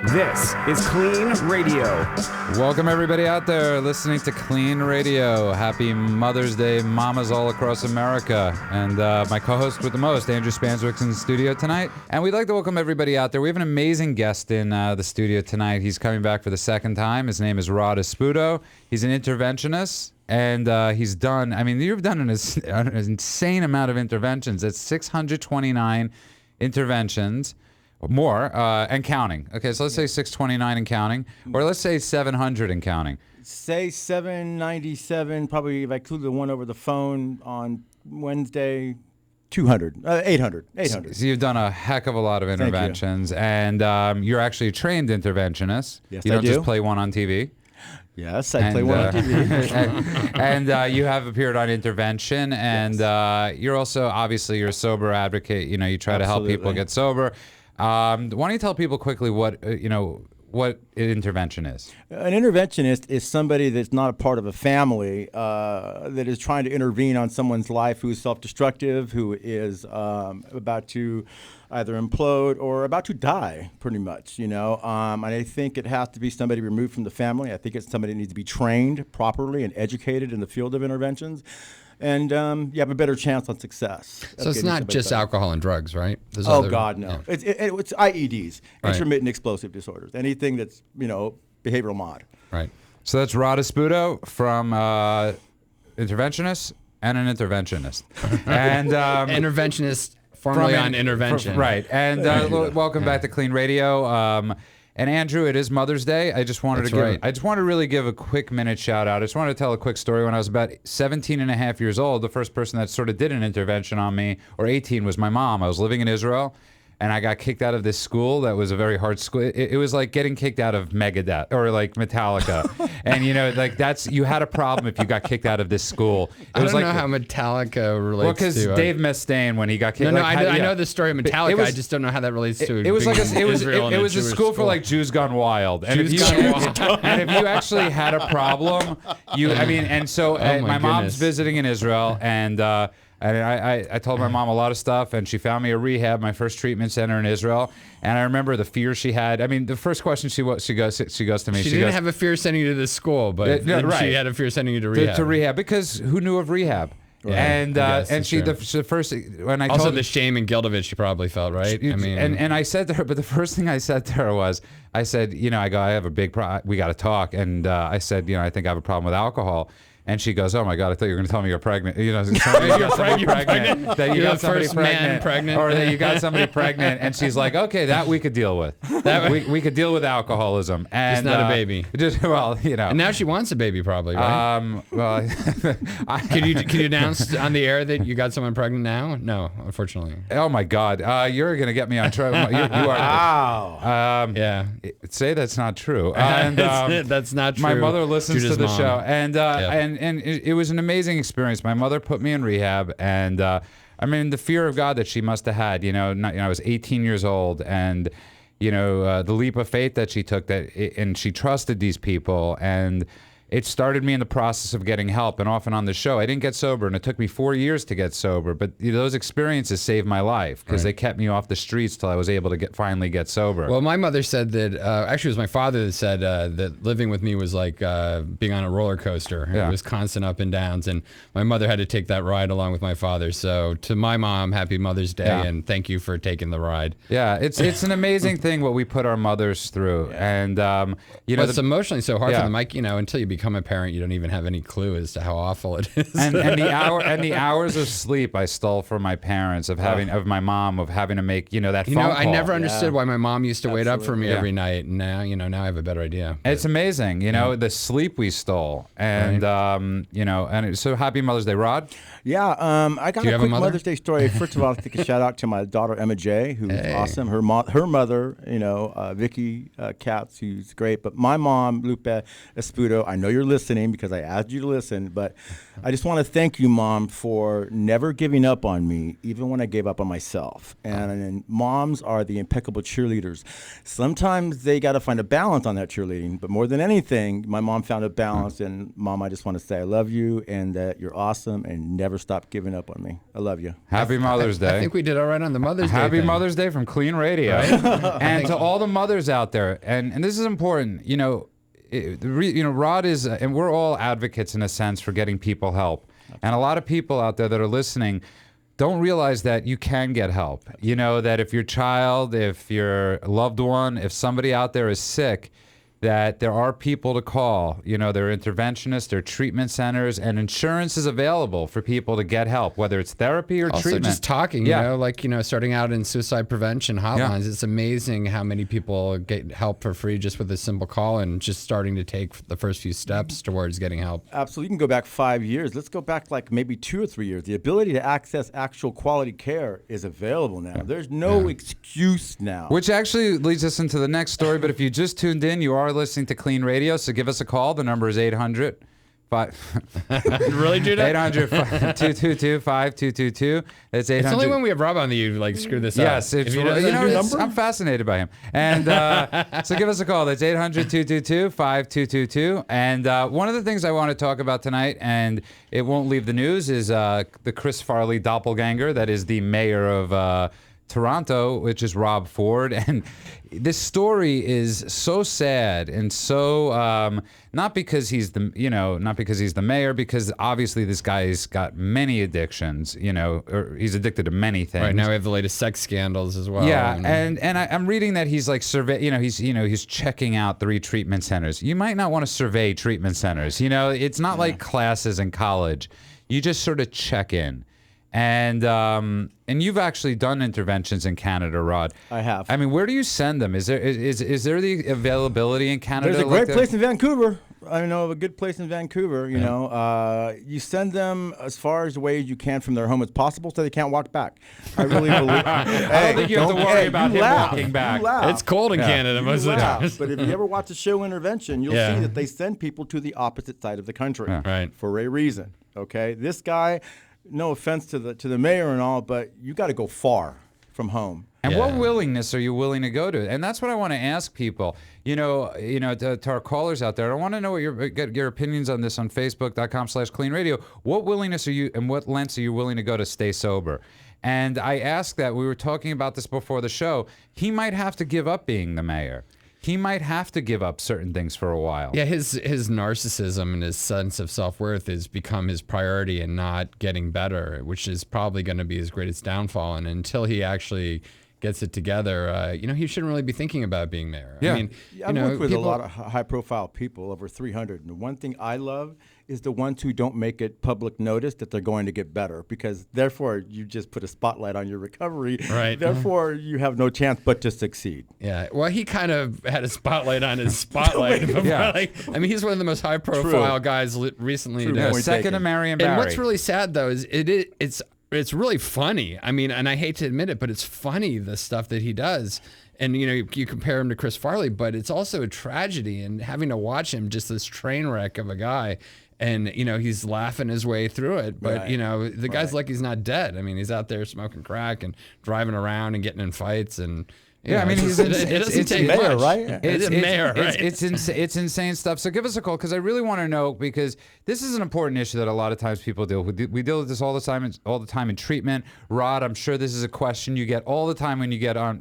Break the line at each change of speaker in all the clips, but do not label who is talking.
This is KLEAN Radio.
Welcome everybody out there listening to KLEAN Radio. Happy Mother's Day, mamas all across America. And my co-host with the most, Andrew Spanswick's in the studio tonight. And we'd like to welcome everybody out there. We have an amazing guest in the studio tonight. He's coming back for the second time. His name is Rod Espudo. He's an interventionist. And he's done, you've done an insane amount of interventions. It's 629 interventions. More, and counting. Okay, so let's say 629 and counting, or let's say 700 and counting.
Say 797, probably if I include the one over the phone on Wednesday, 800.
So you've done a heck of a lot of interventions, and you're actually a trained interventionist.
Yes,
you don't
I do.
just play one on TV.
Yes, I play one on TV.
and you have appeared on Intervention, and
Yes.
You're also, obviously, you're a sober advocate. You know, you try to help people get sober. Why don't you tell people quickly what intervention is?
An interventionist is somebody that's not a part of a family that is trying to intervene on someone's life who is self-destructive, who is about to either implode or about to die, pretty much, and I think it has to be somebody removed from the family. I think it's somebody that needs to be trained properly and educated in the field of interventions. And you have a better chance on success.
So it's not just alcohol and drugs, right?
There's
other,
God, no.
Yeah.
It's IEDs,
Right.
intermittent explosive disorders, anything that's, behavioral mod.
Right.
So that's Rod Espudo from Interventionist and an Interventionist. And
Interventionist, formerly on Intervention.
Right. And welcome back to KLEAN Radio. And Andrew, it is Mother's Day. I just wanted to really give a quick minute shout out. I just wanted to tell a quick story. When I was about 17 and a half years old, the first person that sort of did an intervention on me, or 18, was my mom. I was living in Israel, and I got kicked out of this school that was a very hard school. It was like getting kicked out of Megadeth or like Metallica. And you had a problem if you got kicked out of this school.
I don't know how Metallica relates to.
Well, because Dave Mustaine, when he got kicked,
I know the story of Metallica. I just don't know how that relates to.
It was like it was a school for like Jews gone wild. And if you actually had a problem, my mom's visiting in Israel, and I told my mom a lot of stuff, and she found me a rehab, my first treatment center in Israel. And I remember the fear she had. The first question she goes to me.
She didn't have a fear sending you to this school, but she had a fear sending you to rehab.
To rehab, because who knew of rehab? Right. And she the first when I
also the shame and guilt of it she probably felt, right?
And I said to her, but the first thing I said to her was, I said, I have a big problem. We got to talk. And I said, I think I have a problem with alcohol. And she goes, "Oh my God! I thought you were going to tell me you're pregnant. You're pregnant. That you got somebody pregnant, or that you got somebody pregnant." And she's like, "Okay, that we could deal with. That we could deal with alcoholism." And
just not a baby. And now she wants a baby, probably, right? Can you announce on the air that you got someone pregnant now? No, unfortunately.
Oh my God! You're going to get me on trouble. You are.
Wow.
Yeah. Say that's not true.
And that's not true.
My mother listens to the show,
and
it was an amazing experience. My mother put me in rehab, and the fear of God that she must have had. I was 18 years old, and the leap of faith that she took, and she trusted these people, and it started me in the process of getting help. And often on the show, I didn't get sober, and it took me 4 years to get sober. But those experiences saved my life because they kept me off the streets till I was able to finally get sober.
Well, my mother said that, actually it was my father that said that living with me was like being on a roller coaster. It was constant up and downs, and my mother had to take that ride along with my father. So to my mom, happy Mother's Day, and thank you for taking the ride.
Yeah, it's an amazing thing what we put our mothers through. And,
it's emotionally so hard for them. Like, until you become a parent, you don't even have any clue as to how awful it is.
And the hours of sleep I stole from my parents of my mom of having to make that phone call.
I never understood why my mom used to wait up for me every night, and now now I have a better idea.
It's amazing, the sleep we stole, and and so happy Mother's Day, Rod.
Yeah, I got a quick Mother's Day story. First of all, I'll take a shout out to my daughter Emma J, who's awesome. Her mother, Vicky Katz, who's great. But my mom, Lupe Espudo, I know know you're listening because I asked you to listen, but I just want to thank you, Mom, for never giving up on me, even when I gave up on myself. And moms are the impeccable cheerleaders. Sometimes they got to find a balance on that cheerleading, but more than anything, my mom found a balance. And Mom, I just want to say I love you and that you're awesome and never stop giving up on me. I love you.
Happy Mother's Day.
I think we did all right on the Mother's Day.
Happy
thing.
Mother's Day from Clean Radio. And to all the mothers out there, and this is important, Rod is, and we're all advocates in a sense for getting people help. And a lot of people out there that are listening don't realize that you can get help. That if your child, if your loved one, if somebody out there is sick, that there are people to call. There are interventionists, there are treatment centers, and insurance is available for people to get help, whether it's therapy or
also
treatment.
Just talking, starting out in suicide prevention hotlines. It's amazing how many people get help for free just with a simple call and just starting to take the first few steps towards getting help.
Absolutely. You can go back 5 years. Let's go back like maybe 2 or 3 years. The ability to access actual quality care is available now. There's no excuse now.
Which actually leads us into the next story, but if you just tuned in, you are listening to Clean Radio, so give us a call. The number is 800
Really, Judah?
800-222-5222. It's 800.
It's only when we have Rob on that you screw this up.
Yes, I'm fascinated by him. And so give us a call. That's 800-222-5222. And one of the things I want to talk about tonight, and it won't leave the news, is the Chris Farley doppelganger that is the mayor of Toronto, which is Rob Ford. And this story is so sad and so not because he's the mayor, because obviously this guy's got many addictions, or he's addicted to many things.
Right now we have the latest sex scandals as well.
Yeah, and I'm reading that he's like he's checking out 3 treatment centers. You might not want to survey treatment centers. It's not like classes in college. You just sort of check in. And you've actually done interventions in Canada, Rod.
I have.
I mean, where do you send them? Is there the availability in Canada?
There's a great place in Vancouver. I know of a good place in Vancouver. You send them as far as away as you can from their home as possible, so they can't walk back. I really believe.
I don't think you have to worry about him walking back.
It's cold in Canada most of the time.
But if you ever watch the show Intervention, you'll see that they send people to the opposite side of the country for a reason. Okay, this guy. No offense to the mayor and all, but you got to go far from home.
And what willingness are you willing to go to? And that's what I want to ask people. To our callers out there, I want to know what your opinions on this on Facebook.com/Clean Radio. What willingness are you, and what lengths are you willing to go to stay sober? And I asked that. We were talking about this before the show. He might have to give up being the mayor. He might have to give up certain things for a while.
Yeah, his narcissism and his sense of self-worth has become his priority and not getting better, which is probably going to be his greatest downfall. And until he actually gets it together, he shouldn't really be thinking about being mayor.
Yeah.
I mean,
I've worked with a lot of high-profile people, over 300. And the one thing I love is the ones who don't make it public notice that they're going to get better, because therefore you just put a spotlight on your recovery.
Right.
Therefore you have no chance but to succeed.
Yeah. Well, he kind of had a spotlight on his spotlight. He's one of the most high-profile guys recently.
Second to Marion Barry.
And what's really sad, though, is it's really funny. I mean, and I hate to admit it, but it's funny, the stuff that he does. And, you compare him to Chris Farley, but it's also a tragedy. And having to watch him, just this train wreck of a guy, and, he's laughing his way through it. But, the guy's like he's not dead. I mean, he's out there smoking crack and driving around and getting in fights. And
it's
mayor, right?
It's mayor, right?
It's insane stuff. So give us a call, because I really want to know, because this is an important issue that a lot of times people deal with. We deal with this all the time in treatment. Rod, I'm sure this is a question you get all the time when you get on.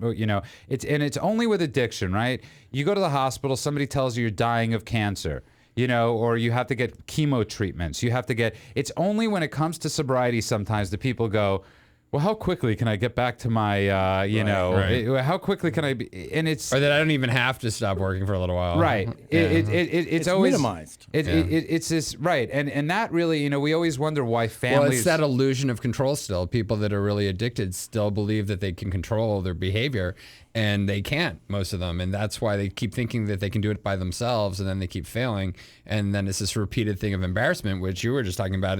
It's only with addiction, right? You go to the hospital, somebody tells you you're dying of cancer. Or you have to get chemo treatments. It's only when it comes to sobriety sometimes that people go, well, how quickly can I get back to my, how quickly can I be, and it's...
Or that I don't even have to stop working for a little while.
Right. It's always...
minimized.
It's this, right. And that really, we always wonder why families...
Well, it's that illusion of control still. People that are really addicted still believe that they can control their behavior, and they can't, most of them. And that's why they keep thinking that they can do it by themselves, and then they keep failing. And then it's this repeated thing of embarrassment, which you were just talking about.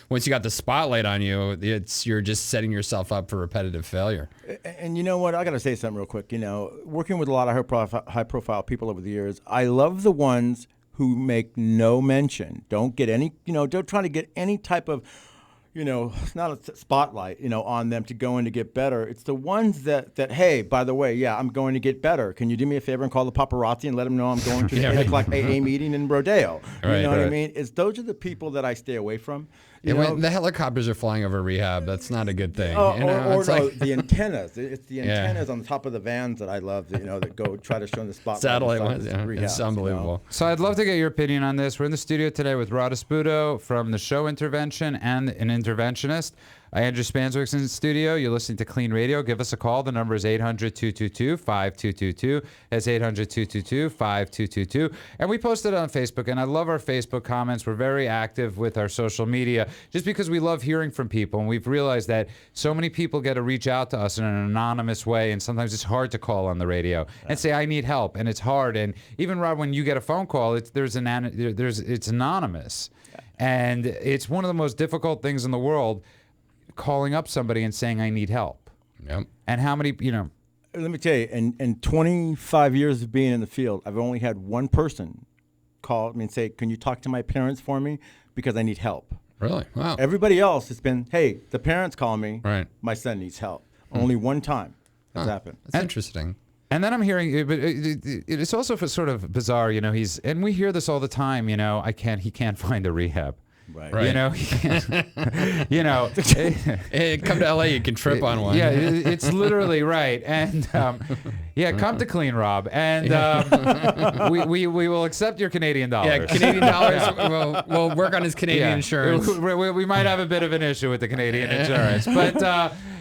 Once you got the spotlight on you, you're just setting yourself up for repetitive failure.
And you know what? I got to say something real quick. Working with a lot of high-profile people over the years, I love the ones who make no mention, don't get any, don't try to get any type of, it's not a spotlight, on them to go in to get better. It's the ones that, hey, by the way, yeah, I'm going to get better. Can you do me a favor and call the paparazzi and let them know I'm going to the 8 o'clock AA meeting in Rodeo? You know what I mean? Those are the people that I stay away from.
When the helicopters are flying over rehab, that's not a good thing.
The antennas. It's the antennas on the top of the vans that I love, that go try to show the spotlight.
Satellite ones, it's unbelievable.
So I'd love to get your opinion on this. We're in the studio today with Rod Espudo from the show Intervention and an Interventionist. Andrew Spanswick's in the studio. You're listening to KLEAN Radio. Give us a call. The number is 800-222-5222. That's 800-222-5222. And we posted it on Facebook, and I love our Facebook comments. We're very active with our social media just because we love hearing from people, and we've realized that so many people get to reach out to us in an anonymous way, and sometimes it's hard to call on the radio and say, I need help, and it's hard. And even, Rod, when you get a phone call, it's anonymous. And it's one of the most difficult things in the world, calling up somebody and saying, I need help.
Yep.
And how many, Let me tell you, in 25 years of being in the field, I've only had one person call me and say, can you talk to my parents for me? Because I need help.
Really? Wow.
Everybody else has been, hey, the parents call me.
Right.
My son needs help. Only one time has happened.
That's interesting.
And then I'm hearing, but it's also sort of bizarre, and we hear this all the time, he can't find a rehab.
Right.
He can't,
Hey, come to LA, you can trip on one.
Yeah, it's literally right. And come to KLEAN, Rob, and we will accept your Canadian dollars.
Yeah, Canadian dollars. We'll work on his Canadian insurance.
We might have a bit of an issue with the Canadian insurance, but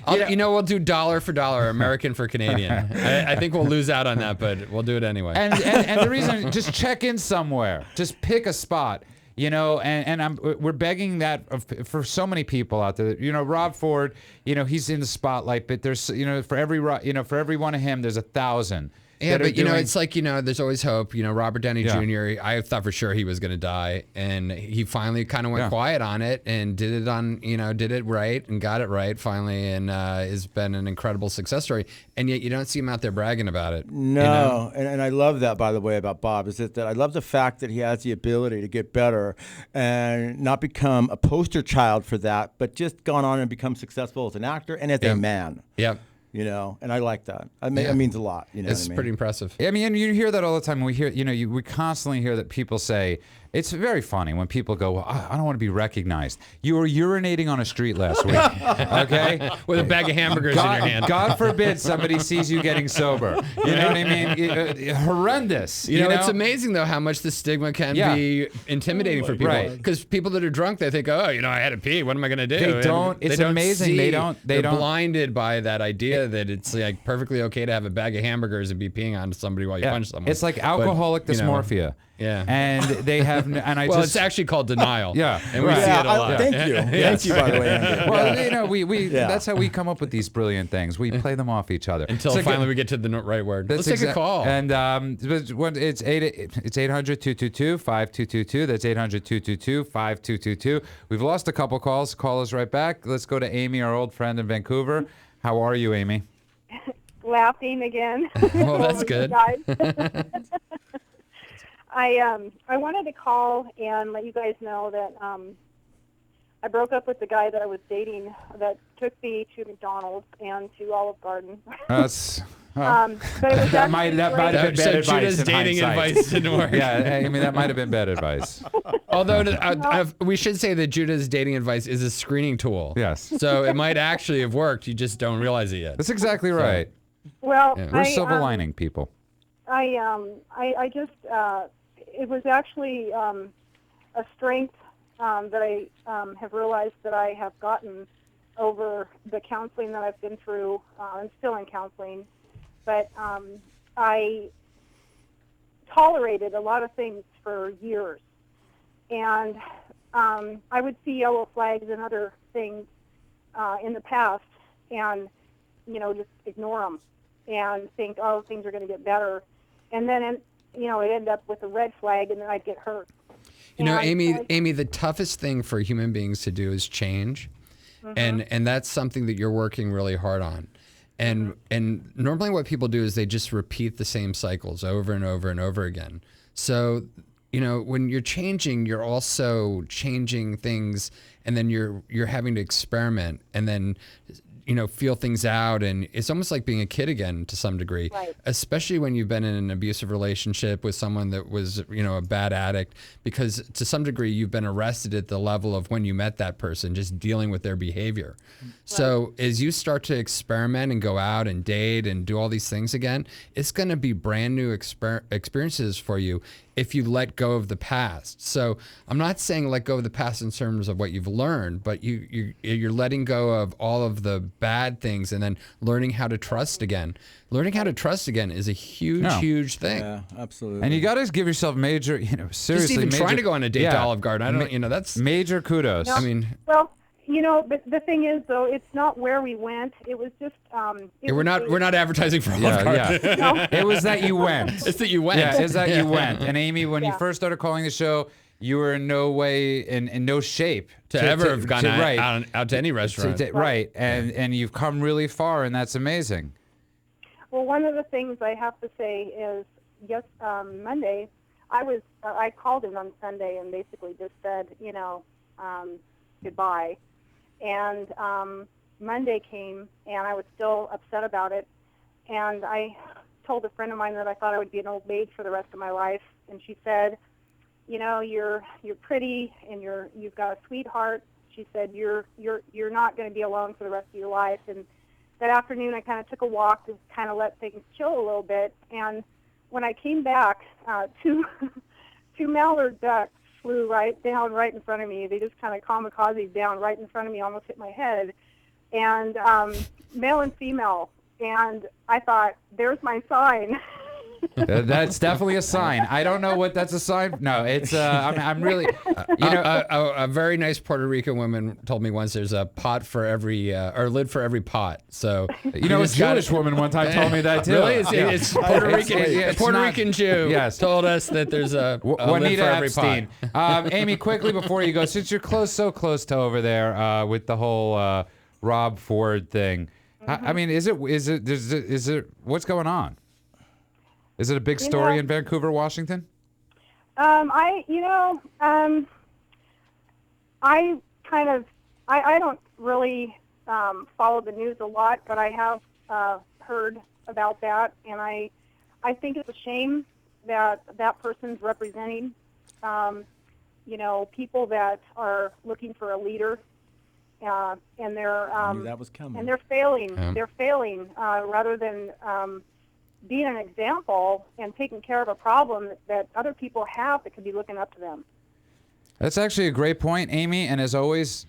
we'll do dollar for dollar, American for Canadian. I think we'll lose out on that, but we'll do it anyway.
And the reason, just check in somewhere, just pick a spot. We're begging that for so many people out there. Rob Ford, he's in the spotlight, but there's, for every one of him, there's 1,000.
Yeah, but it's like, there's always hope. Robert Downey Jr., I thought for sure he was going to die, and he finally kind of went quiet on it and did it right and got it right finally, and has been an incredible success story. And yet you don't see him out there bragging about it.
No, and I love that, by the way, about Bob, is that I love the fact that he has the ability to get better and not become a poster child for that, but just gone on and become successful as an actor and as a man.
Yep.
And I like that. It means a lot.
It's pretty impressive.
I mean, and you hear that all the time. We hear, we constantly hear that people say, it's very funny when people go, well, I don't want to be recognized. You were urinating on a street last week, okay?
With a bag of hamburgers in your hand.
God forbid somebody sees you getting sober. You know what I mean? Horrendous.
It's amazing, though, how much the stigma can be intimidating for people. Because people that are drunk, they think, I had to pee. What am I going to do?
They don't. It's amazing.
They're blinded by that idea that it's like perfectly okay to have a bag of hamburgers and be peeing on somebody while you punch someone.
It's like alcoholic dysmorphia.
Yeah.
And they have,
it's actually called denial.
Yeah.
And we see it a lot.
Thank you. Thank you, by the way, Andrew.
Well, that's how we come up with these brilliant things. We play them off each other.
Until finally we get to the right word. Let's take a call.
And it's 800-222-5222. That's 800-222-5222. We've lost a couple calls. Call us right back. Let's go to Amy, our old friend in Vancouver. How are you, Amy?
Laughing again.
Well, that's good.
I wanted to call and let you guys know that I broke up with the guy that I was dating that took me to McDonald's and to Olive Garden.
That's
but it was
that might have been bad advice.
Judah's dating advice didn't work.
Yeah, I mean that might have been bad advice.
Although we should say that Judah's dating advice is a screening tool.
Yes.
So it might actually have worked. You just don't realize it yet.
That's exactly right.
Well,
we're silver lining people.
I just it was actually a strength that I have realized that I have gotten over the counseling that I've been through. I'm still in counseling, but I tolerated a lot of things for years, and I would see yellow flags and other things in the past, and just ignore them and think, oh, things are going to get better, and then it ended up with a red flag, and then I'd get hurt.
Amy, the toughest thing for human beings to do is change, and that's something that you're working really hard on. And normally what people do is they just repeat the same cycles over and over and over again. So you know, when you're changing, you're also changing things, and then you're having to experiment, and then, you know, feel things out. And it's almost like being a kid again to some degree,
Right.
especially when you've been in an abusive relationship with someone that was, you know, a bad addict, because to some degree you've been arrested at the level of when you met that person, just dealing with their behavior. So as you start to experiment and go out and date and do all these things again, it's going to be brand new experiences for you if you let go of the past. So I'm not saying let go of the past in terms of what you've learned, but you're letting go of all of the bad things and then learning how to trust again. Learning how to trust again is a huge thing.
Yeah, absolutely.
And you got to give yourself major, you know, seriously.
Just even
major,
trying to go on a date to Olive Garden, I don't, you know, that's
major kudos.
No.
I mean,
Well, you know, but the thing is, though, it's not where we went. It was just.
we're not advertising for Olive Garden.
Yeah.
No.
It was that you went.
It's that you went.
Yeah, it's that you went. And Amy, when you
Yeah.
first started calling the show, you were in no way, in no shape
to ever have gone
right,
out to any restaurant.
right. And you've come really far, and that's amazing.
Well, one of the things I have to say is, yes, Monday, I called in on Sunday and basically just said, you know, goodbye. And Monday came, and I was still upset about it. And I told a friend of mine that I thought I would be an old maid for the rest of my life. And she said, you know, you're pretty, and you've got a sweetheart. She said, you're not going to be alone for the rest of your life. And that afternoon, I kind of took a walk to kind of let things chill a little bit. And when I came back, two mallard ducks flew right in front of me. They just kind of kamikaze down right in front of me, almost hit my head. And male and female. And I thought, there's my sign.
That's definitely a sign. I don't know what that's a sign. No, it's. I'm really. You know,
a very nice Puerto Rican woman told me once there's a pot for every or lid for every pot. So
you know, a
just gotta-
Jewish woman one time told me that too.
Really, it's Puerto Rican.
it's
Puerto
not-
Rican Jew
Yes.
told us that there's a lid
Juanita
for every
Epstein.
pot.
Amy, quickly before you go, since you're so close to over there with the whole Rob Ford thing, I mean, is it what's going on? Is it a big story in Vancouver, Washington?
I don't really follow the news a lot, but I have heard about that, and I think it's a shame that person's representing, people that are looking for a leader, and they're
that was coming.
and they're failing.
Yeah.
They're failing rather than being an example and taking care of a problem that other people have that could be looking up to them.
That's actually a great point, Amy. And as always,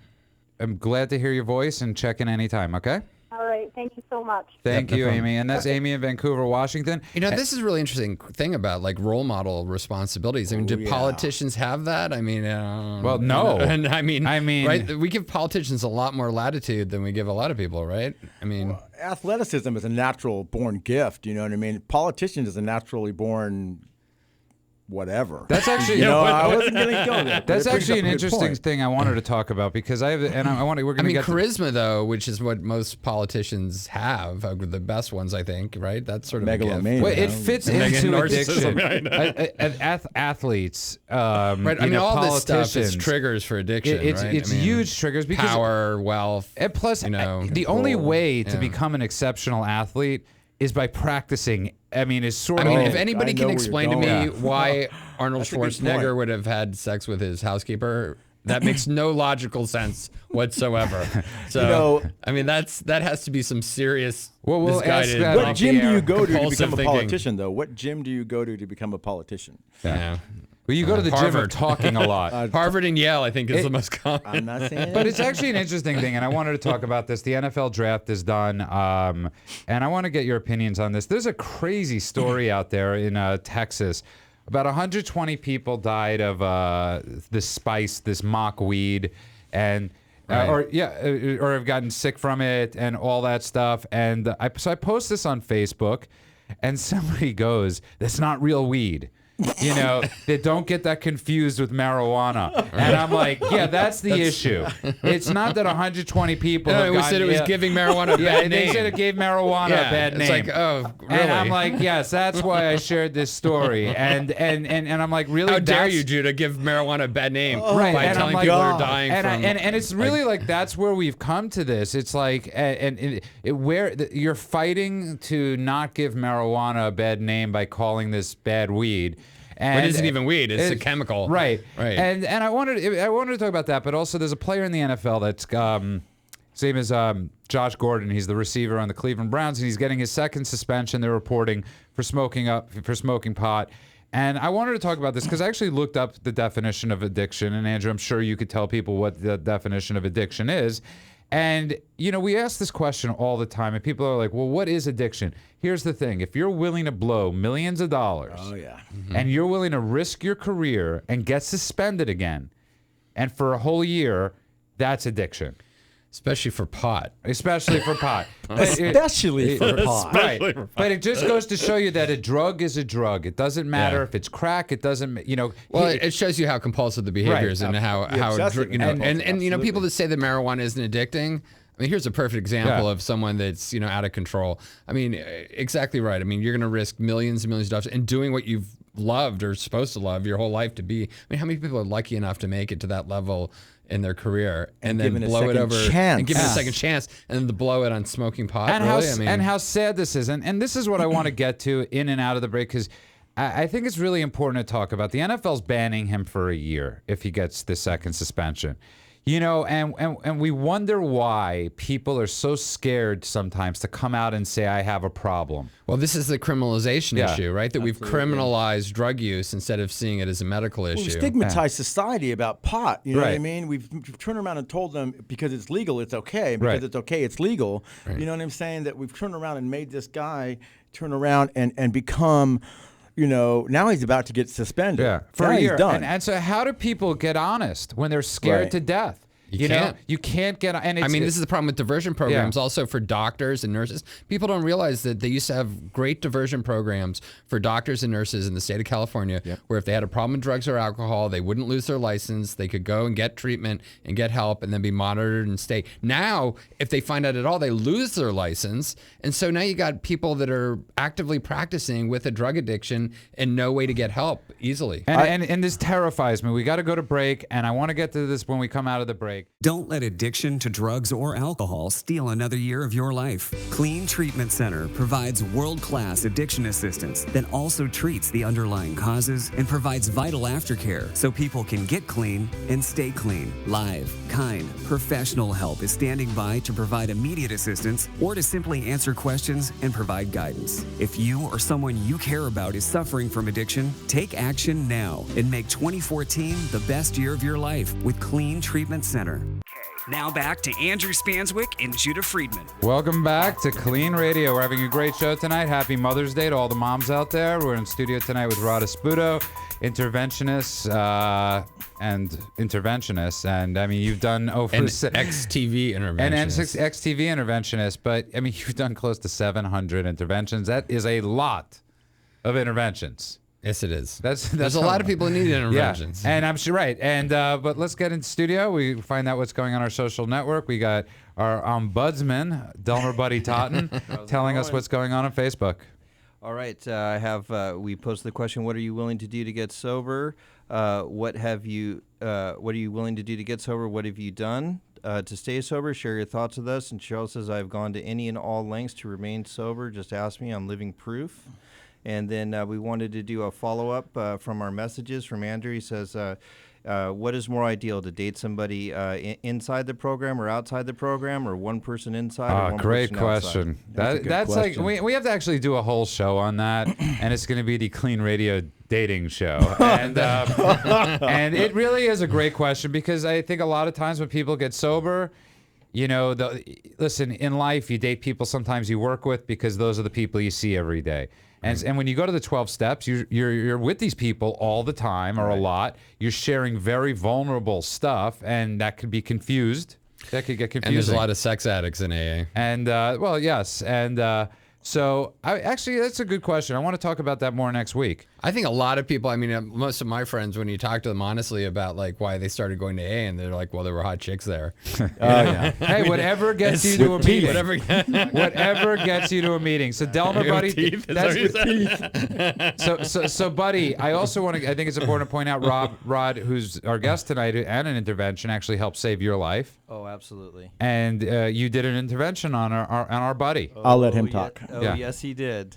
I'm glad to hear your voice and check in anytime, okay?
All right. Thank you so much.
Thank
no
you,
problem.
Amy. And that's Amy in Vancouver, Washington.
You know, this is a really interesting thing about like role model responsibilities. I mean, do
yeah.
politicians have that? I mean,
Well, no.
And I mean, right? We give politicians a lot more latitude than we give a lot of people, right? I mean,
Athleticism is a natural born gift. You know what I mean? Politician is a naturally born whatever.
That's actually,
you know, I wasn't going to go there. but
that's
it brings
actually
up
an
a good
interesting
point.
thing I wanted to talk about because I want to. We're
I
going to
mean,
get
charisma though, which is what most politicians have, the best ones, I think, right? That's sort of a gift.
Megalomania.
Well, it fits
Mega
into
narcissism,
addiction. Athletes,
Right. I mean, all this stuff is
politicians.
triggers for addiction.
It's
right?
it's
I mean,
huge triggers because
power, wealth.
and plus the only
control.
way to
Yeah.
become an exceptional athlete is by practicing. I mean, it's sort
I
of.
mean,
Oh,
if anybody
I know
can
where you're
explain to me
going.
why Arnold
That's a good
Schwarzenegger
point.
would have had sex with his housekeeper, that makes no logical sense whatsoever. So,
You know-
I mean, that has to be some serious
Well, we'll ask
misguided,
that
What
off
gym do
air.
you go to
compulsive
become a
thinking.
politician, though? What gym do you go to become a politician?
Yeah.
well, you go to the gym of
Harvard.
talking a lot.
Harvard and Yale, I think, is the most common.
I'm not saying
But it's actually an interesting thing, and I wanted to talk about this. The NFL draft is done, and I want to get your opinions on this. There's a crazy story out there in Texas. About 120 people died of this mock weed, and
Right.
or have gotten sick from it and all that stuff. And so I post this on Facebook, and somebody goes, "That's not real weed." that don't get that confused with marijuana. And I'm like, yeah, that's the issue. It's not that 120 people
we said it was giving marijuana a bad name.
They said it gave marijuana a bad name.
It's like, oh, really?
And I'm like, yes, that's why I shared this story. And I'm like, really?
How dare you, Judah, give marijuana a bad name by
and
telling
I'm like,
people are dying from...
And it's really like that's where we've come to this. It's like, where you're fighting to not give marijuana a bad name by calling this bad weed.
And it isn't even weed; it's a chemical.
Right. And I wanted to talk about that, but also there's a player in the NFL that's his name is Josh Gordon. He's the receiver on the Cleveland Browns, and he's getting his second suspension. They're reporting for smoking pot. And I wanted to talk about this because I actually looked up the definition of addiction. And Andrew, I'm sure you could tell people what the definition of addiction is. And, we ask this question all the time, and people are like, well, what is addiction? Here's the thing. If you're willing to blow millions of dollars and you're willing to risk your career and get suspended again, and for a whole year, that's addiction.
Especially for pot.
Especially for pot.
Right. But it just goes to show you that a drug is a drug. It doesn't matter if it's crack. It doesn't,
Well, it shows you how compulsive the behavior is and how people that say that marijuana isn't addicting. I mean, here's a perfect example of someone that's, out of control. I mean, exactly right. I mean, you're going to risk millions and millions of dollars and doing what you've loved or supposed to love your whole life to be. I mean, how many people are lucky enough to make it to that level in their career and then blow it over and give it a second chance and then to blow it on smoking pot?
And, and how sad this is. And this is what I want to get to in and out of the break, because I think it's really important to talk about. The NFL's banning him for a year if he gets the second suspension. And we wonder why people are so scared sometimes to come out and say, I have a problem.
Well, this is the criminalization issue, right? That we've criminalized drug use instead of seeing it as a medical issue.
We've stigmatized society about pot. You know what I mean? We've turned around and told them because it's legal, it's okay. Because it's okay, it's legal. Right. You know what I'm saying? That we've turned around and made this guy turn around and become... now he's about to get suspended.
For a year.
He's done.
And so how do people get honest when they're scared to death? You can't get. And
this is the problem with diversion programs. Also for doctors and nurses, people don't realize that they used to have great diversion programs for doctors and nurses in the state of California, where if they had a problem with drugs or alcohol, they wouldn't lose their license. They could go and get treatment and get help, and then be monitored and stay. Now, if they find out at all, they lose their license, and so now you got people that are actively practicing with a drug addiction and no way to get help easily.
And this terrifies me. We got to go to break, and I want to get to this when we come out of the break.
Don't let addiction to drugs or alcohol steal another year of your life. KLEAN Treatment Center provides world-class addiction assistance that also treats the underlying causes and provides vital aftercare so people can get clean and stay clean. Live, kind, professional help is standing by to provide immediate assistance or to simply answer questions and provide guidance. If you or someone you care about is suffering from addiction, take action now and make 2014 the best year of your life with KLEAN Treatment Center. Now back to Andrew Spanswick and Judah Friedman.
Welcome back to KLEAN Radio. We're having a great show tonight. Happy Mother's Day to all the moms out there. We're in studio tonight with Rod Espudo, interventionist, and I mean, you've done over
ex-TV interventionist.
And ex-TV interventionist, but I mean, you've done close to 700 interventions. That is a lot of interventions.
Yes, it is.
There's
a lot of people who need interventions.
Yeah, and I'm sure, right. And but let's get into studio. We find out what's going on our social network. We got our ombudsman, Delmer Buddy Totten, telling us what's going on Facebook.
All right, I have. We posted the question: what are you willing to do to get sober? What are you willing to do to get sober? What have you done to stay sober? Share your thoughts with us. And Cheryl says, I've gone to any and all lengths to remain sober. Just ask me. I'm living proof. And then we wanted to do a follow-up from our messages from Andrew. He says, what is more ideal, to date somebody inside the program or outside the program, or one person inside or one
great
person
question.
outside?
That's question. Like, we have to actually do a whole show on that, and it's going to be the KLEAN Radio dating show. And, and it really is a great question, because I think a lot of times when people get sober, listen, in life, you date people sometimes you work with because those are the people you see every day. And when you go to the 12 steps, you're with these people all the time, or a lot. You're sharing very vulnerable stuff, and that could be confused. That could get confusing.
And there's a lot of sex addicts in AA.
And, well, yes. And so, actually, that's a good question. I want to talk about that more next week.
I think a lot of people, I mean, most of my friends, when you talk to them honestly about like why they started going to AA, and they're like, well, there were hot chicks there.
Oh, yeah. Hey, whatever gets you to a meeting. Whatever gets you to a meeting. So Delma, buddy. So, buddy, I also want to, I think it's important to point out Rod, who's our guest tonight, and an intervention actually helped save your life.
Oh, absolutely.
And you did an intervention on our buddy.
I'll let him talk.
Yes, he did.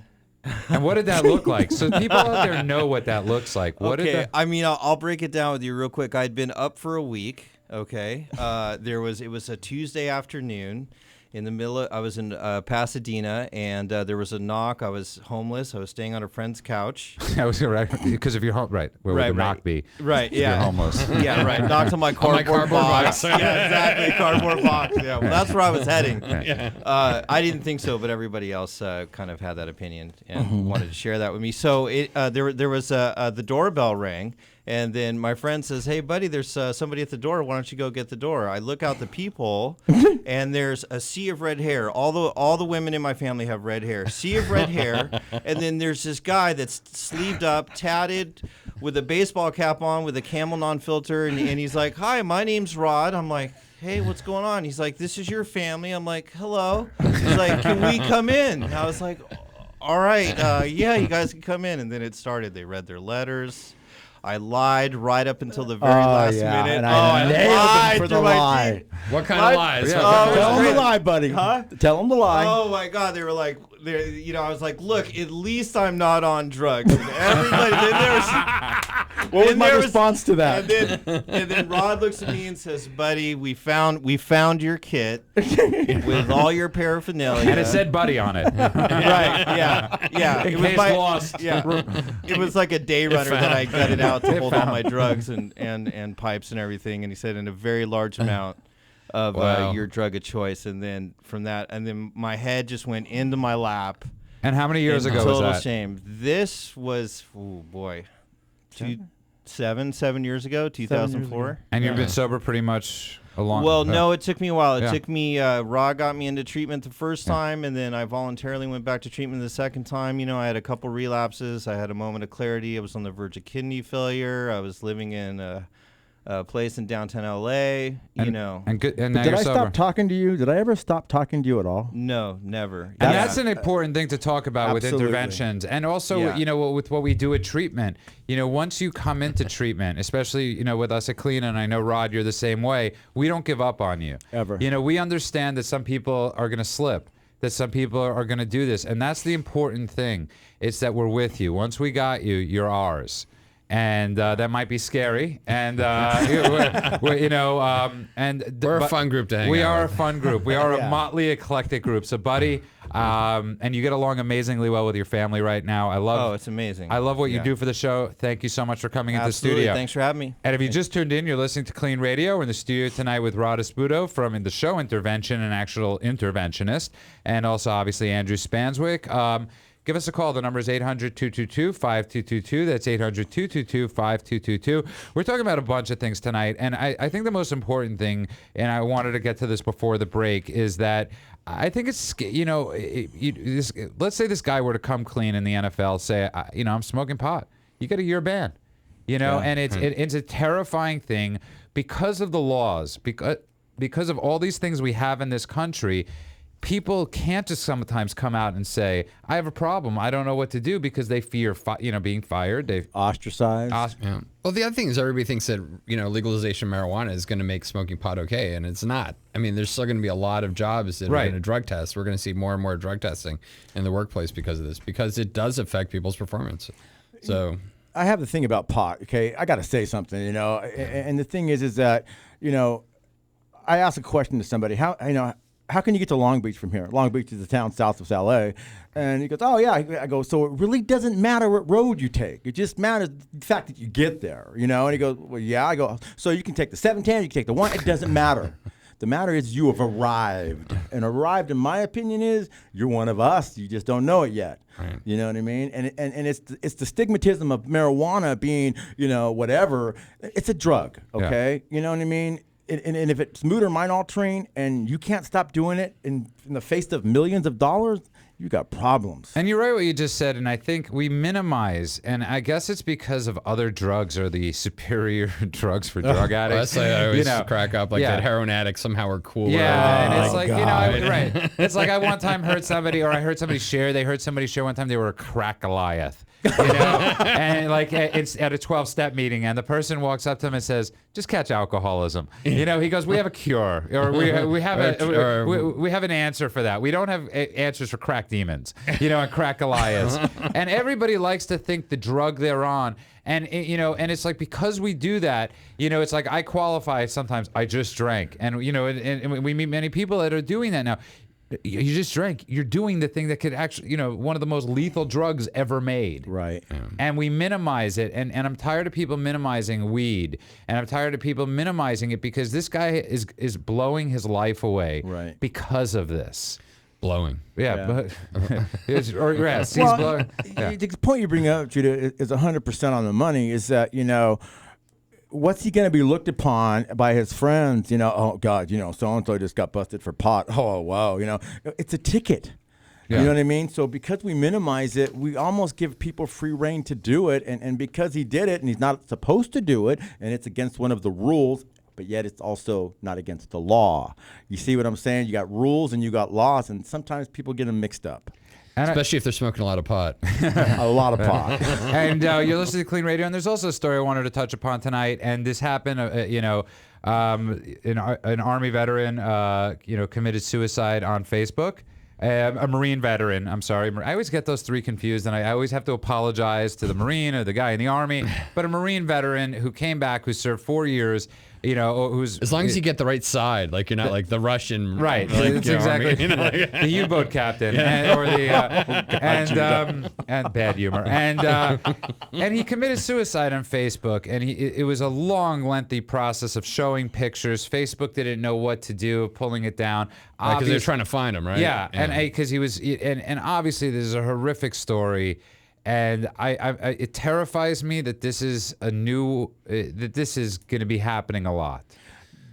And what did that look like? So people out there know what that looks like.
I mean, I'll break it down with you real quick. I'd been up for a week. Okay. It was a Tuesday afternoon. In the middle I was in Pasadena, and there was a knock. I was homeless. I was staying on a friend's couch.
I was right, because if you're home, right, where would the knock be?
Right, yeah.
You're homeless.
Yeah, right. Knocked on my cardboard box. Yeah, exactly, cardboard box. Yeah, well, that's where I was heading. Yeah. I didn't think so, but everybody else kind of had that opinion and wanted to share that with me. So there was the doorbell rang. And then my friend says, "Hey, buddy, there's somebody at the door. Why don't you go get the door?" I look out the peephole, and there's a sea of red hair. All the women in my family have red hair. Sea of red hair. And then there's this guy that's sleeved up, tatted, with a baseball cap on, with a Camel non-filter, and he's like, "Hi, my name's Rod." I'm like, "Hey, what's going on?" He's like, "This is your family." I'm like, "Hello." He's like, "Can we come in?" And I was like, "All right, yeah, you guys can come in." And then it started. They read their letters. I lied right up until the very last minute.
And I nailed him for the lie.
What kind of lies?
Tell him the lie, buddy.
Huh?
Tell him the lie.
Oh my God! They were like, I was like, "Look, at least I'm not on drugs." And everybody,
what was my response to that?
And then Rod looks at me and says, "Buddy, we found your kit with all your paraphernalia."
And it said "buddy" on it.
Right? Yeah.
In case lost.
Yeah. It was like a day runner that I gutted out to hold all my drugs and pipes and everything. And he said, "In a very large amount of your drug of choice." And then from that, and then my head just went into my lap.
And how many years ago was that?
Total shame. This was, 7 years ago, 2004.
And you've been sober pretty much a long time?
Well, no, it took me a while. It took me, Rod got me into treatment the first time, and then I voluntarily went back to treatment the second time. I had a couple relapses. I had a moment of clarity. I was on the verge of kidney failure. I was living in a place in downtown LA,
And now
Did
you're
I
sober.
stop talking to you? Did I ever stop talking to you at all?
No, never.
And that's an important thing to talk about with interventions. And also, with what we do at treatment, once you come into treatment, especially, with us at KLEAN, and I know, Rod, you're the same way, we don't give up on you.
Ever.
We understand that some people are going to slip, that some people are going to do this. And that's the important thing. It's that we're with you. Once we got you, you're ours. And that might be scary, and we're
a fun group to hang out
We are
with.
a fun group. We are a motley, eclectic group. So, buddy, and you get along amazingly well with your family right now.
Oh, it's amazing.
I love what you do for the show. Thank you so much for coming into the
Absolutely.
studio.
Thanks for having me.
And if you just tuned in, you're listening to KLEAN Radio. We're in the studio tonight with Rod Espudo from the show Intervention, an actual interventionist, and also obviously Andrew Spanswick. Give us a call. The number is 800-222-5222. That's 800-222-5222. We're talking about a bunch of things tonight, and I think the most important thing, and I wanted to get to this before the break, is that I think it's, let's say this guy were to come clean in the NFL, say, I'm smoking pot. You get a year ban, and it's a terrifying thing because of the laws, because of all these things we have in this country. People can't just sometimes come out and say, "I have a problem. I don't know what to do," because they fear, being fired. They
ostracized.
Well, the other thing is everybody thinks that legalization of marijuana is going to make smoking pot okay, and it's not. I mean, there's still going to be a lot of jobs that are going to drug test. We're going to see more and more drug testing in the workplace because of this, because it does affect people's performance. So
I have the thing about pot. Okay, I got to say something. And the thing is that I asked a question to somebody. How can you get to Long Beach from here? Long Beach is a town south of LA. And he goes, "Oh, yeah." I go, "So it really doesn't matter what road you take. It just matters the fact that you get there, And he goes, "Well, yeah." I go, "So you can take the 710, you can take the 1. It doesn't matter. The matter is you have arrived. And arrived, in my opinion, is you're one of us. You just don't know it yet."
Right.
You know what I mean? And it's the stigmatism of marijuana being, whatever. It's a drug, okay?
Yeah.
You know what I mean? And if it's mood or mind altering and you can't stop doing it in the face of millions of dollars, you got problems.
And you're right what you just said, and I think we minimize, and I guess it's because of other drugs are the superior drugs for drug addicts.
Well, that's like, I always crack up like that heroin addicts somehow are cooler.
Yeah, and it's like,
God.
right. It's like I one time heard somebody, or I heard somebody share, one time they were a crack Goliath. And like it's at a 12-step meeting, and the person walks up to him and says, "Just catch alcoholism." He goes, "We have a cure, or we have we have an answer for that. We don't have answers for crack demons, and crack Goliaths." And everybody likes to think the drug they're on, and and it's like because we do that, it's like I qualify sometimes. I just drank, and and we meet many people that are doing that now. You just drank. You're doing the thing that could actually, one of the most lethal drugs ever made.
Right.
Yeah. And we minimize it. And I'm tired of people minimizing weed. And I'm tired of people minimizing it because this guy is blowing his life away because of this.
Blowing.
Yeah. He's blowing. Yeah.
The point you bring up, Judah, is 100% on the money, is that, what's he going to be looked upon by his friends? Oh, God, so-and-so just got busted for pot. Oh, wow. It's a ticket. Yeah. You know what I mean? So because we minimize it, we almost give people free reign to do it. And because he did it and he's not supposed to do it, and it's against one of the rules, but yet it's also not against the law. You see what I'm saying? You got rules and you got laws, and sometimes people get them mixed up.
Especially if they're smoking a lot of pot.
A lot of pot.
And you're listening to Clean Radio, and there's also a story I wanted to touch upon tonight. And this happened, an Army veteran, committed suicide on Facebook. A Marine veteran, I'm sorry. I always get those three confused, and I always have to apologize to the Marine or the guy in the Army. But a Marine veteran who came back, who served 4 years, who's...
As long as you get the right side, like you're not like the Russian...
Right, it's exactly. The U-boat captain, and bad humor. And he committed suicide on Facebook, and it was a long, lengthy process of showing pictures. Facebook didn't know what to do, pulling it down.
Because they're trying to find him, right?
Yeah, and because he was... And obviously, this is a horrific story. And it terrifies me that this is that this is going to be happening a lot.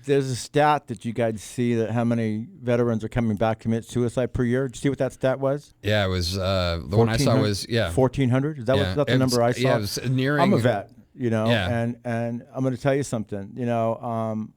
There's a stat that you guys see that how many veterans are coming back to commit suicide per year. Did you see what that stat was?
Yeah, it was the one I saw was
1,400. Is that what the number I saw?
Yeah, it was nearing.
I'm a vet, and I'm going to tell you something.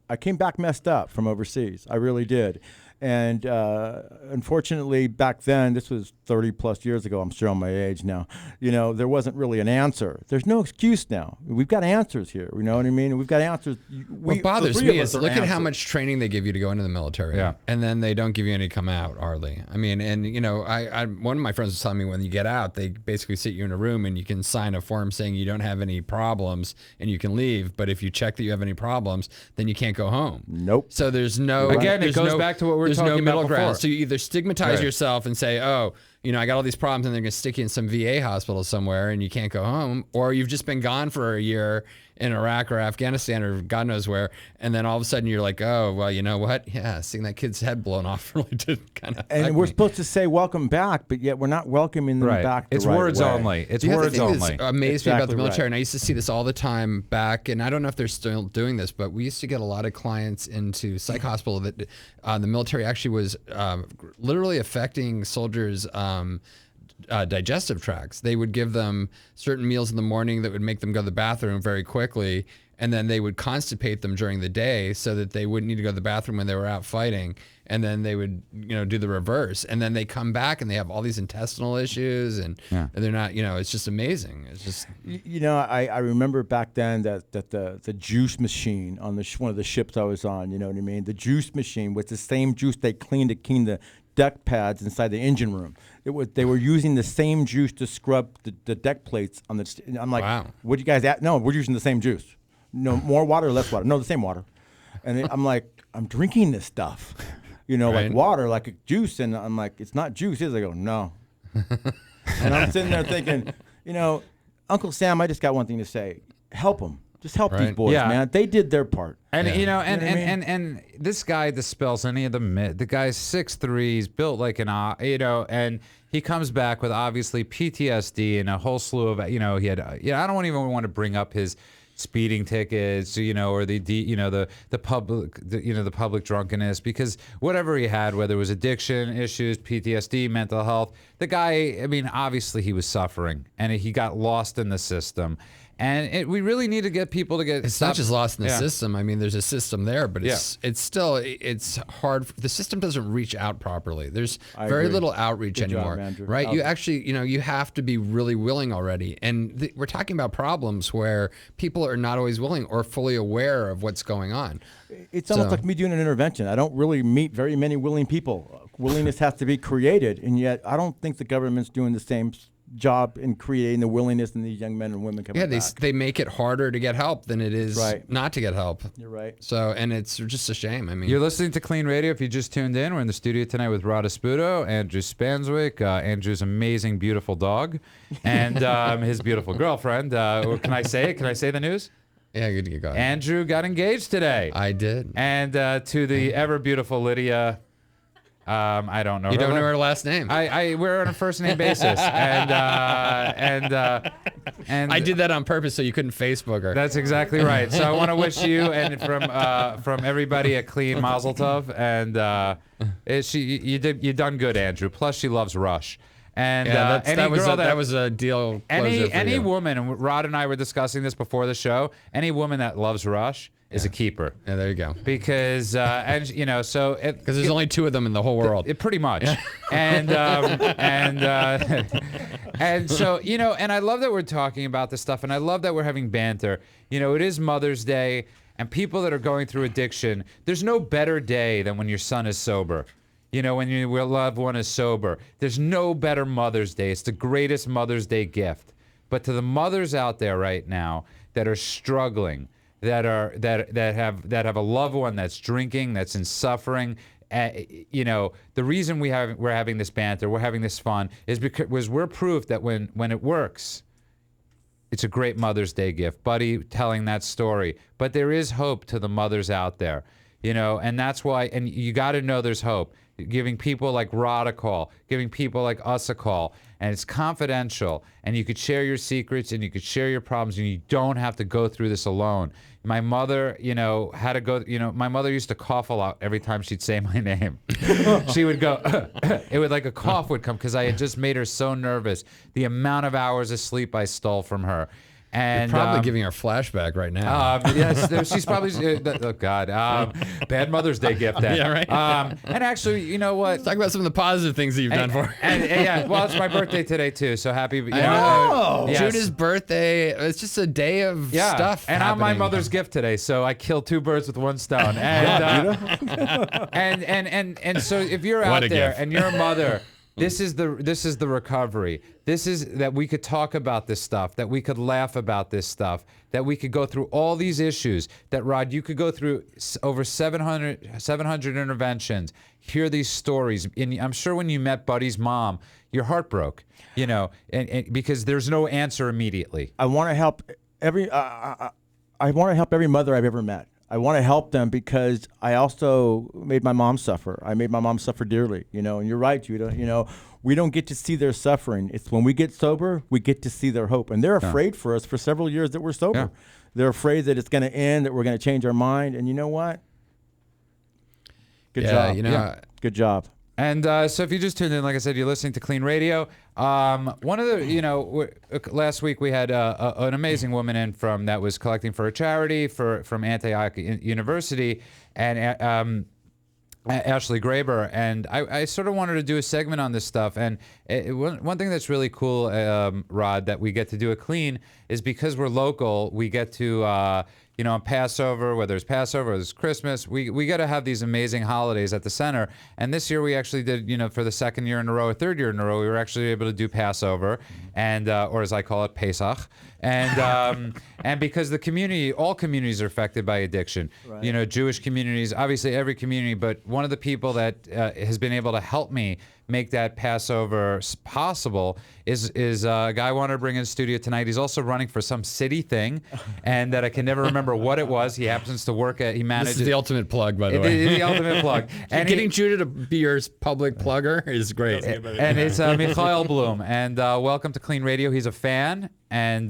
I came back messed up from overseas. I really did. And unfortunately, back then, this was 30 plus years ago. I'm showing my age now. There wasn't really an answer. There's no excuse now. We've got answers here. You know what I mean? We've got answers.
What bothers me is look at how much training they give you to go into the military, and then they don't give you any come out hardly. I mean, and I one of my friends was telling me when you get out, they basically sit you in a room and you can sign a form saying you don't have any problems and you can leave. But if you check that you have any problems, then you can't go home.
Nope.
So there's no.
Again, it goes back to what we're
there's
talking
no middle
about
ground.
before.
So you either stigmatize yourself and say, oh, I got all these problems and they're going to stick you in some VA hospital somewhere and you can't go home, or you've just been gone for a year in Iraq or Afghanistan or God knows where, and then all of a sudden you're like, oh, well, you know what? Yeah, seeing that kid's head blown off really did kind of.
And we're supposed to say welcome back, but yet we're not welcoming them back.
It's
right
words
way.
only. It's
words
only.
Amazed me about the military, and I used to see this all the time back, and I don't know if they're still doing this, but we used to get a lot of clients into psych hospital that the military actually was literally affecting soldiers' digestive tracts. They would give them certain meals in the morning that would make them go to the bathroom very quickly, and then they would constipate them during the day so that they wouldn't need to go to the bathroom when they were out fighting, and then they would do the reverse, and then they come back and they have all these intestinal issues, and they're not, it's just amazing. It's just
I remember back then that the juice machine on one of the ships I was on, you know what I mean, the juice machine was the same juice they cleaned to clean the deck pads inside the engine room. They were using the same juice to scrub the deck plates on the. I'm like,
wow.
What you guys at? No, we're using the same juice. No, more water or less water? No, the same water. And I'm like, I'm drinking this stuff, like water, like a juice. And I'm like, it's not juice, is it? I go, no. And I'm sitting there thinking, Uncle Sam, I just got one thing to say. Help them. Just help these boys, man. They did their part.
And and this guy dispels any of the myth. The guy's 6'3", he's built like an and he comes back with obviously PTSD and a whole slew of he had I don't even want to bring up his speeding tickets, or the public drunkenness, because whatever he had, whether it was addiction issues, PTSD, mental health, the guy, I mean, obviously he was suffering and he got lost in the system. And we really need to get people to get.
It's not just lost in the system. I mean, there's a system there, but it's hard. The system doesn't reach out properly. There's very little outreach anymore, right? You actually, you have to be really willing already. And we're talking about problems where people are not always willing or fully aware of what's going on.
It's almost like me doing an intervention. I don't really meet very many willing people. Willingness has to be created, and yet I don't think the government's doing the same job in creating the willingness in these young men and women coming back.
They make it harder to get help than it is not to get help.
You're right.
So, and it's just a shame. I mean,
you're listening to KLEAN Radio. If you just tuned in, we're in the studio tonight with Rod Espudo, Andrew Spanswick, Andrew's amazing, beautiful dog, and his beautiful girlfriend. Can I say it? Can I say the news?
Yeah, you go ahead.
Andrew got engaged today.
I did.
And to the ever beautiful Lydia. I don't know.
You don't know her last name.
We're on a first name basis, and
I did that on purpose so you couldn't Facebook her.
That's exactly right. So I want to wish you and from everybody at KLEAN Mazel Tov, and you done good, Andrew. Plus she loves Rush. And
that was a deal.
Any woman, and Rod and I were discussing this before the show. Any woman that loves Rush is a keeper.
Yeah, there you go.
Because because
there's only 2 of them in the whole world.
Pretty much. And so and I love that we're talking about this stuff, and I love that we're having banter. It is Mother's Day, and people that are going through addiction, there's no better day than when your son is sober. When your loved one is sober. There's no better Mother's Day. It's the greatest Mother's Day gift. But to the mothers out there right now that are struggling, that have a loved one that's drinking, that's in suffering, the reason we're having this banter, we're having this fun, is because we're proof that when it works, it's a great Mother's Day gift. Buddy telling that story. But there is hope to the mothers out there, and that's why, and you got to know there's hope. Giving people like Rod a call, giving people like us a call, and it's confidential, and you could share your secrets and you could share your problems, and you don't have to go through this alone. My mother, had to go, my mother used to cough a lot every time she'd say my name. She would go, it would like a cough would come because I had just made her so nervous. The amount of hours of sleep I stole from her. And
you're probably giving her a flashback right now.
Yes, she's probably. Oh God, bad Mother's Day gift. Then.
Yeah, right.
And actually, you know what?
Let's talk about some of the positive things that you've done for her.
And well, it's my birthday today too, so happy.
Yes. Judah's birthday. It's just a day of stuff.
And
happening.
I'm my mother's gift today, so I killed 2 birds with one stone. And so if you're out there and you're a mother. This is the recovery. This is that we could talk about this stuff, that we could laugh about this stuff, that we could go through all these issues, that Rod, you could go through over 700 interventions, hear these stories. And I'm sure when you met Buddy's mom, your heart broke, and because there's no answer immediately.
I want to help every mother I've ever met. I want to help them because I also made my mom suffer. I made my mom suffer dearly, and you're right, Judah. We don't get to see their suffering. It's when we get sober, we get to see their hope. And they're afraid for us for several years that we're sober. Yeah. They're afraid that it's going to end, that we're going to change our mind. And you know what? Good job. Good job.
And so if you just tuned in, like I said, you're listening to KLEAN Radio. One of the, last week we had an amazing woman in that was collecting for a charity from Antioch University, and Ashley Graber. And I sort of wanted to do a segment on this stuff. And one thing that's really cool, Rod, that we get to do at KLEAN is because we're local, we get to, on Passover, whether it's Passover or it's Christmas, we got to have these amazing holidays at the center. And this year we actually did, for the 2nd year in a row, or 3rd year in a row, we were actually able to do Passover, and or as I call it, Pesach. And and because the community, all communities are affected by addiction. Right. Jewish communities, obviously every community, but one of the people that has been able to help me make that Passover possible is a guy I wanted to bring in the studio tonight. He's also running for some city thing, and that I can never remember what it was. He happens to work at, he manages.
This is the ultimate plug, by the way.
The ultimate plug.
And getting Judah to be your public plugger is great.
And it's Michael Bloom. And welcome to KLEAN Radio. He's a fan, and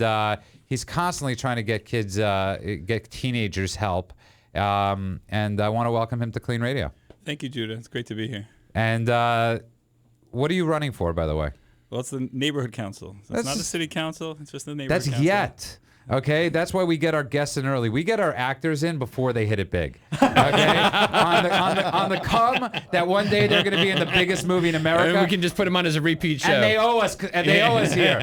He's constantly trying to get kids, get teenagers help. And I want to welcome him to KLEAN Radio.
Thank you, Judah. It's great to be here.
And what are you running for, by the way?
Well, it's the neighborhood council. So it's not the city council. It's just the neighborhood council.
That's yet. Okay, that's why we get our guests in early. We get our actors in before they hit it big. Okay, on the come that one day they're going to be in the biggest movie in America.
And we can just put them on as a repeat show.
And they owe us. And they owe us here.